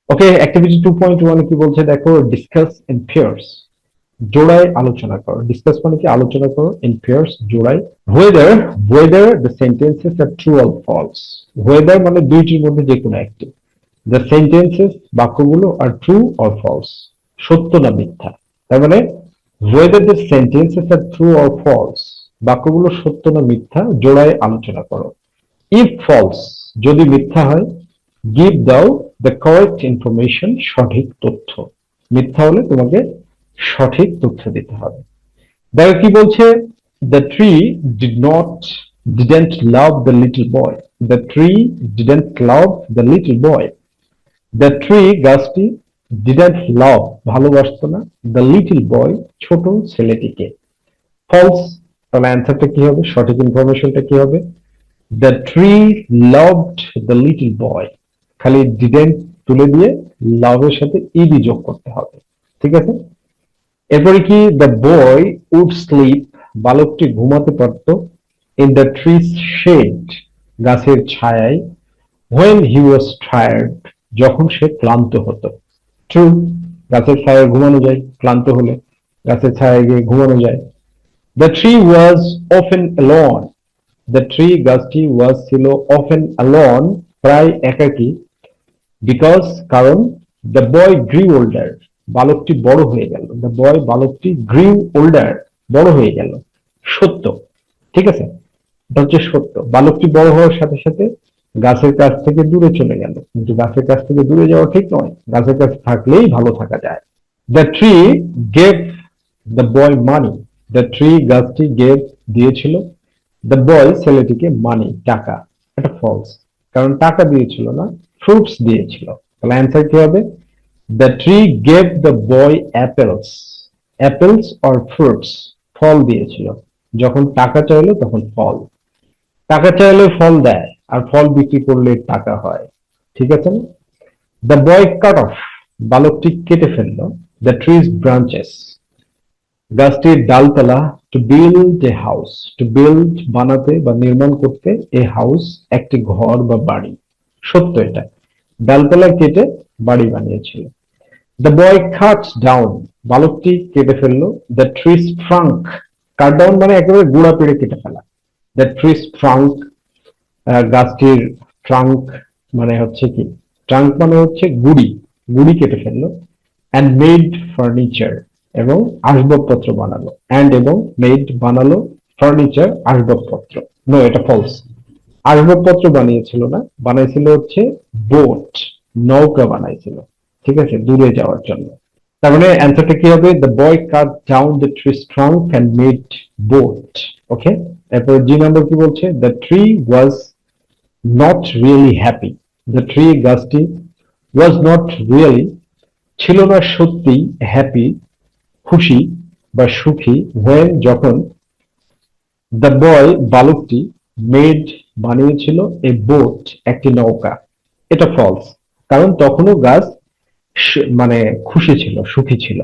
ওকে, activity 2.1 কি বলছে দেখো, ডিসকাস ইন পেয়ার্স, জোড়ায় আলোচনা করো। ডিসকাস মানে কি, আলোচনা করো, ইন পেয়ার্স জোড়ায়। whether whether the sentences are true or false, whether মানে দুইটির মধ্যে যে কোনো একটি, the sentences বাক্যগুলো are true or false, সত্য না মিথ্যা। তার মানে whether the sentences are true or false, বাক্যগুলো সত্য না মিথ্যা জোড়ায় আলোচনা করো। if false, যদি মিথ্যা হয়, give দাও the correct information, সঠিক তথ্য। মিথ্যা হলে তোমাকে সঠিক তথ্য দিতে হবে। দেখো কি বলছে, the tree did not didn't love the little boy, the tree didn't love the little boy, the tree গাছটি didn't love ভালোবাসতো না the little boy ছোট ছেলেটিকে। ফলস, তাহলে অ্যান্সারটা কি হবে, সঠিক ইনফরমেশনটা কি হবে, the tree loved the little boy, খালি didn't তুলে দিয়ে লাভের সাথে ইডি যোগ করতে হবে। ঠিক আছে, এরপরে কি, দ্য বয় উড স্লিপ, বালকটি ঘুমাতে পারত, ইন দ্য ট্রিজ শেড, গাছের ছায়ায়, when he was tired, যখন সে ক্লান্ত হতো। ট্রু, গাছের ছায়ায় ঘুমানো যায়, ক্লান্ত হলে গাছের ছায়ায় গিয়ে ঘুমানো যায়। The tree was often alone, the tree গাছটি ওয়াজ ছিল অফেন অ্যালোন, প্রায় একাকী, বিকজ কারণ, দ্য বয় গ্রিউ ওল্ডার, বালকটি বড় হয়ে গেল, দ্য বয় বালকটি গ্রিউ ওল্ডার, বড় হয়ে গেল। সত্য, ঠিক আছে, এটা হচ্ছে সত্য। বালকটি বড় হওয়ার সাথে সাথে গাছের কাছ থেকে দূরে চলে গেল, কিন্তু গাছের কাছ থেকে দূরে যাওয়া ঠিক নয়, গাছের কাছে থাকলেই ভালো থাকা যায়। The tree gave the boy money, the tree গাছটি গেভ দিয়েছিল, দ্য বয় ছেলেটিকে মানি টাকা। এটা ফলস, কারণ টাকা দিয়েছিল না, ফ্রুটস দিয়েছিল। তাহলে অ্যান্সার কি হবে, the tree gave the boy apples, apples or fruits, ফল দিয়েছিল। যখন টাকা চাইলো তখন ফল, টাকা চাইলে ফল দেয়, আর ফল বিক্রি করলে টাকা হয়। ঠিক আছে না? দ্য বয় কাট অফ, বালকটি কেটে ফেললো, দ্য ট্রিজ ব্রাঞ্চেস, গাছটির ডালপালা, to build a house, to build বানাতে বা নির্মাণ করতে, এ হাউস একটি ঘর বা বাড়ি। সত্য এটা, ডালপালা কেটে বাড়ি বানিয়েছিল। দ্য বয় কাটস ডাউন, বালকটি কেটে ফেললো, the trees trunk, cut down মানে একেবারে গুড়া পেড়ে কেটে ফেলা, দ্য ট্রিজ ট্রাঙ্ক, গাছটির ট্রাঙ্ক মানে হচ্ছে কি, ট্রাঙ্ক মানে হচ্ছে গুড়ি, গুড়ি কেটে ফেললো। অ্যান্ড মেড ফার্নিচার, এবং আসবাবপত্র বানালো, অ্যান্ড এবং মেড বানালো, ফার্নিচার আসবাবপত্র। নো, এটা ফলস, আসবাবপত্র বানিয়েছিল না, বানাইছিল হচ্ছে বোট, নৌকা বানাইছিল। ঠিক আছে, দূরে যাওয়ার জন্য। তার মানে অ্যান্সারটা কি হবে, the boy cut down the trees trunk and made boat. Okay, এরপর জি নাম্বার কি বলছে, the tree was not really happy, the tree গাছটি ওয়াজ নট রিয়েলি ছিল না সত্যি, হ্যাপি খুশি বা সুখী, when যখন, দ্য বয় বালকটি মেড বানিয়েছিল, এ বোট একটি নৌকা। এটা ফলস, কারণ তখনও গাছ মানে খুশি ছিল, সুখী ছিল।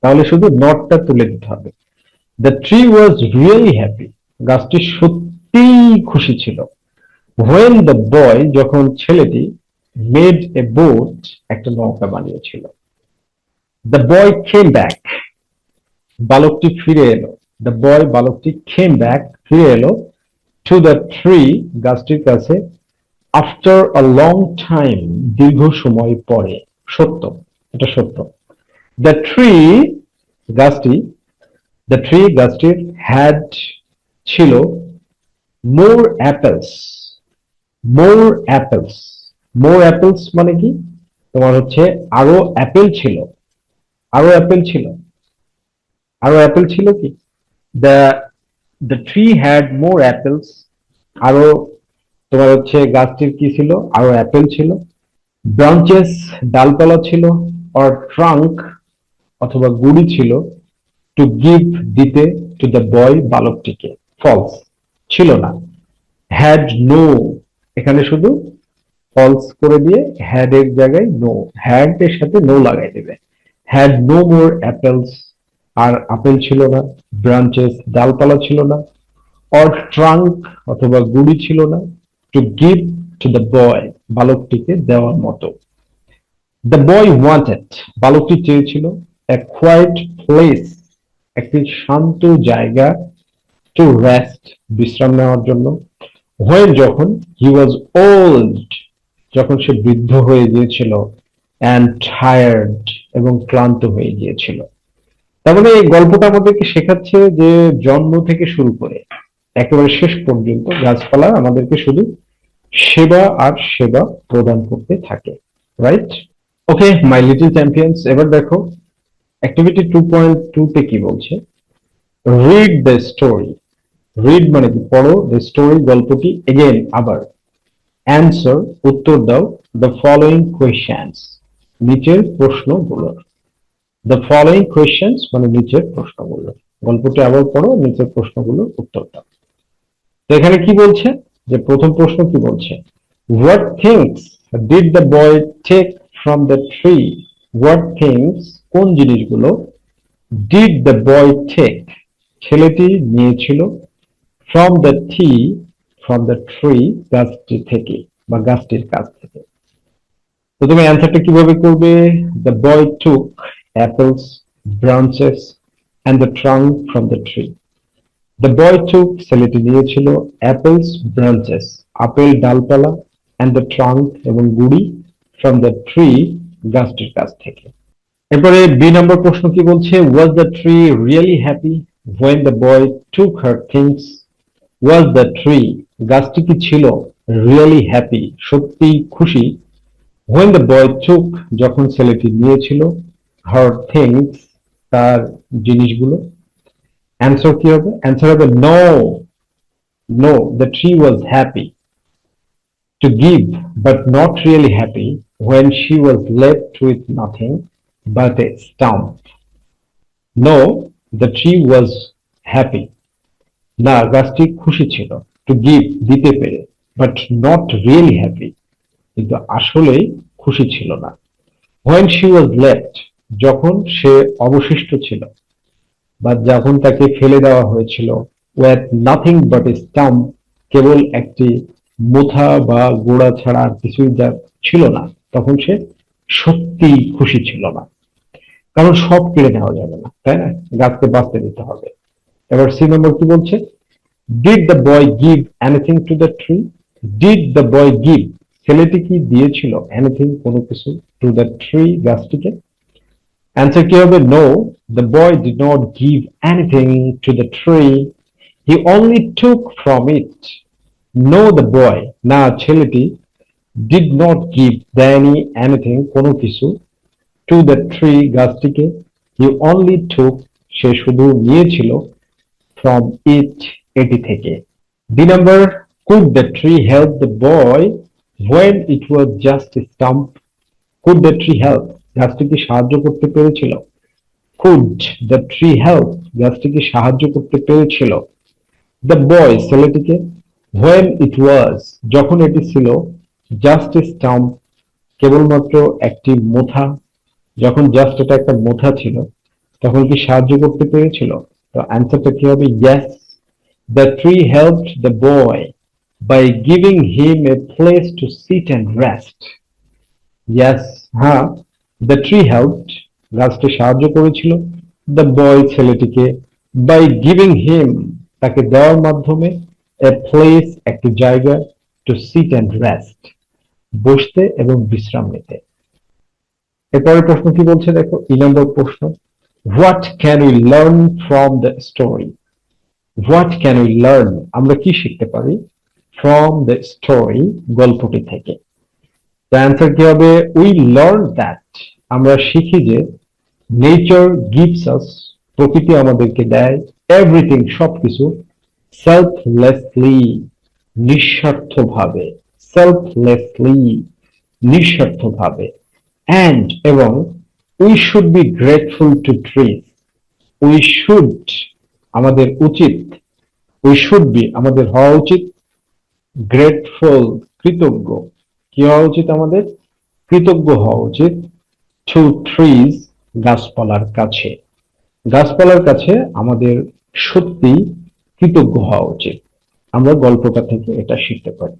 তাহলে শুধু নটটা তুলে দিতে হবে। The tree was really happy, গাছটি সত্যিই খুশি ছিল, when দ্য বয় যখন ছেলেটি মেড এ বোট একটা নৌকা বানিয়েছিল। দ্য বয় কেম ব্যাক, বালকটি ফিরে এলো, দ্য বয় বালকটি কেম ব্যাক ফিরে এলো, টু দ্য ট্রি গাছটির কাছে, আফটার আ লং টাইম দীর্ঘ সময় পরে। সত্য, এটা সত্য। দ্য ট্রি গাছটি, দ্য ট্রি গাছটির হ্যাড ছিল, মোর অ্যাপেলস, মোর অ্যাপেলস, মোর অ্যাপেলস মানে কি, তোমার হচ্ছে আরো অ্যাপেল ছিল, আরো অ্যাপেল ছিল, আরো অ্যাপেল ছিল কি, the the tree had more apples, আরো তোমার হচ্ছে গাছটির কি ছিল, আরো অ্যাপেল ছিল। ব্রাঞ্চেস ডালপালা ছিল, অর ট্রাঙ্ক অথবা গুড়ি ছিল, টু গিভ দিতে, টু দ্য বয় বালকটিকে। ফলস, ছিল না। হ্যাড নো, এখানে শুধু ফলস করে দিয়ে হ্যাড এর জায়গায় নো, হ্যাড এর সাথে নো লাগাই দেবে। হ্যাড নো মোর অ্যাপেলস, আর আপেল ছিল না। ব্রাঞ্চেস ডালপালা ছিল না, অর ট্রাঙ্ক অথবা গুড়ি ছিল না, to give to the boy বালকটিকে দেওয়ার মতো। দ্য বয় ওয়ান্টেড, বালকটি চেয়েছিল, এ কোয়াইট প্লেস, একটি শান্ত জায়গা, টু রেস্ট, বিশ্রাম নেওয়ার জন্য, হোয়েন যখন, হি ওয়াজ ওল্ড, যখন সে বৃদ্ধ হয়ে গিয়েছিল, অ্যান্ড টায়ার্ড, এবং ক্লান্ত হয়ে গিয়েছিল। তার মানে এই গল্পটা আমাদেরকে শেখাচ্ছে যে জন্ম থেকে শুরু করে একেবারে শেষ পর্যন্ত গাছপালা আমাদেরকে শুধু সেবা আর সেবা প্রদান করতে থাকে, right? Okay my little champions, এবার দেখো অ্যাক্টিভিটি 2.2 তে কি বলছে। Read the story. রিড মানে কি, পড়ো, দ্য স্টোরি, গল্পটি, এগেন, আবার, অ্যান্সার, উত্তর দাও, দ্য ফলোইং কোয়েশ্চেন্স, নিচের প্রশ্নগুলোর। দ্য ফলোইং কোয়েশ্চেন্স মানে নিচের প্রশ্নগুলো, গল্পটি আবার পড়ো, নিচের প্রশ্নগুলোর উত্তর দাও। তো এখানে কি বলছে, যে প্রথম প্রশ্ন কি বলছে, what things did the boy take from the tree. What things, কোন জিনিসগুলো, ডিড দ্য বয় টেক, ছেলেটি নিয়েছিল, ফ্রম দ্য ট্রি, গাছটি থেকে বা গাছটির কাছ থেকে। তো তুমি অ্যান্সারটা কিভাবে করবে, the boy took apples, branches and the trunk from the tree. The boy took, ছেলেটি নিয়েছিল, অ্যাপেলস, ব্রাঞ্চেস, আপেল ডালপালা, অ্যান্ড দ্য ট্রাঙ্ক, এবং গুড়ি, ফ্রম দ্য ট্রি, গাছটির কাছ থেকে। এরপরে বি নম্বর প্রশ্ন কি বলছে, was the tree really happy when the boy took her things. Was the tree, গাছটি কি ছিল, রিয়েলি হ্যাপি, সত্যি খুশি, হোয়েন দ্য বয় টুক, যখন ছেলেটি নিয়েছিল, হার থিংস, তার জিনিসগুলো। অ্যান্সার কি হবে, অ্যান্সার হবে no, no, the tree was happy to give but not really happy when she was left with nothing but a stump. No, the tree was happy. না, গাছটি খুশি ছিল, to give, দিতে পেরে, but not really happy, কিন্তু আসলে খুশি ছিল না। when she was left, যখন সে অবশিষ্ট ছিল বা যখন তাকে ফেলে দেওয়া হয়েছিল, with nothing but a stump, কেবল একটি মোথা বা গোড়া ছাড়া আর কিছুই যা ছিল না, তখন সে সত্যি খুশি ছিল না। কারণ সব কেড়ে নেওয়া যাবে না, তাই না, গাছকে বাঁচতে দিতে হবে। এবার সি নম্বর কি বলছে, did the boy give anything to the tree. Did the boy give, ছেলেটি কি দিয়েছিল, এনিথিং, কোনো কিছু, টু দ্য ট্রি, গাছটিকে। অ্যান্সার কি হবে, no, the boy did not give anything to the tree, he only took from it. No, the boy, না, ছেলেটি, did not give দেয়নি anything, কোনো কিছু, to the tree, গাছটিকে, he only took, সে শুধু নিয়েছিল, from it, এটি থেকে। দুই নম্বর, could the tree help the boy when it was just a stump? could the tree help, গাছটি কি সাহায্য করতে পেরেছিল? could the tree help, গাছটি কি সাহায্য করতে পেরেছিল the boy, ছেলেটিকে, when it was, যখন এটি ছিল, just a stump, কেবলমাত্র একটি মোথা, যখন জাস্ট এটা একটা মোথা ছিল, তখন কি সাহায্য করতে পেরেছিল? তো অ্যান্সারটা কি হবে, yes, the tree helped the boy by giving him a place to sit and rest. yes, হ্যাঁ, the tree helped, গাছটি সাহায্য করেছিল, the boy, ছেলেটিকে, by giving him, তাকে দেওয়ার মাধ্যমে, a place, একটি জায়গা, to sit and rest, বসতে এবং বিশ্রাম নিতে। এরপরের প্রশ্ন কি বলছে দেখো, 3 নম্বর প্রশ্ন, what can we learn from the story. What can we learn, আমরা কি শিখতে পারি, ফ্রম দ্য স্টোরি, গল্পটি থেকে। দ্য অ্যান্সার কি হবে, উই লার্ন দ্যাট, আমরা শিখি যে, নেচার গিভস আস, প্রকৃতি আমাদেরকে দেয়, এভরিথিং, সবকিছু, সেলফলেসলি, নিঃস্বার্থভাবে, সেলফলেসলি, নিঃস্বার্থভাবে, and, এবং, we should be grateful to trees. we should, আমাদের উচিত, we should be, আমাদের হওয়া উচিত, grateful, কৃতজ্ঞ, কি হওয়া উচিত আমাদের, কৃতজ্ঞ হওয়া উচিত, to trees, গাছপালার কাছে, গাছপালার কাছে আমাদের সত্যি কৃতজ্ঞ হওয়া উচিত। আমরা গল্পটা থেকে এটা শিখতে পারি।